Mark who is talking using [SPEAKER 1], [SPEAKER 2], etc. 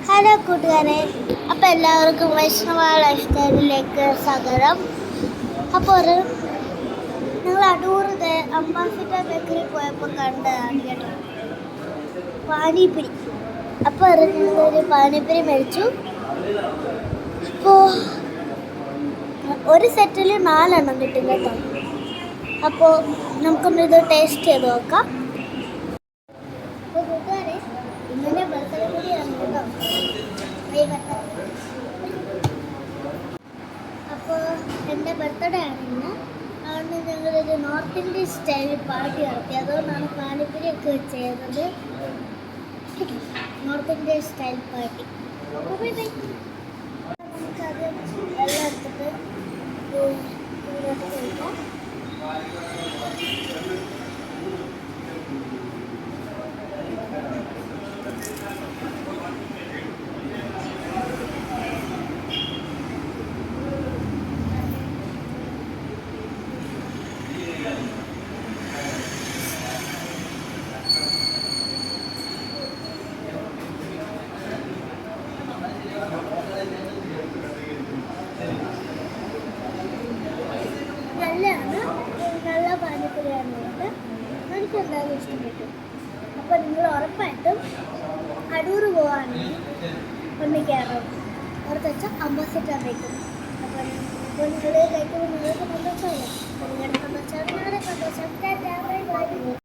[SPEAKER 1] Hello കൂട്ടുകാരെ, അപ്പോൾ എല്ലാവർക്കും വൈഷ്ണവ ലൈഫ് സ്റ്റൈലിലേക്ക് സ്വാഗതം. അപ്പോൾ ഞങ്ങൾ അടൂർ അംബാസിഡർ ബേക്കറി പോയപ്പോൾ കണ്ടതാണ് കേട്ടോ പാനിപ്പുരി. അപ്പോൾ ഞങ്ങളൊരു പാനിപ്പുരി മേടിച്ചു. അപ്പോൾ ഒരു സെറ്റിൽ 4 എണ്ണം കിട്ടും കേട്ടോ. അപ്പോൾ നമുക്കൊന്നിത് ടേസ്റ്റ് ചെയ്ത് നോക്കാം. അപ്പോൾ കൂട്ടുകാരെ, ഇന്നെ ബർത്ത്ഡേ കൂടിയാണ് കേട്ടോ. അപ്പോൾ എൻ്റെ ബർത്ത്ഡേ ആണ് ഇന്ന്. അതുകൊണ്ട് ഞങ്ങളൊരു നോർത്ത് ഇന്ത്യൻ സ്റ്റൈൽ പാർട്ടി നടത്തി. അതുകൊണ്ടാണ് പാനിപ്പുരിയൊക്കെ ചെയ്തത്. North Indian style party. നമുക്കത് വെള്ളം എടുത്തിട്ട് കഴിക്കാം. നല്ല പാനിപ്പുരിയാണ് ഉള്ളത്. എനിക്ക് എന്തായാലും ഇഷ്ടപ്പെട്ടു. അപ്പോൾ നിങ്ങൾ ഉറപ്പായിട്ടും അടൂർ പോവാണെങ്കിൽ ഒന്ന് കയറും. ഓർത്ത് വെച്ചാൽ അംബാസിഡർ കഴിക്കുന്നു. അപ്പോൾ നിങ്ങൾ കഴിക്കുമ്പോൾ നിങ്ങൾക്ക് സന്തോഷമല്ലേ? നിങ്ങളുടെ സന്തോഷം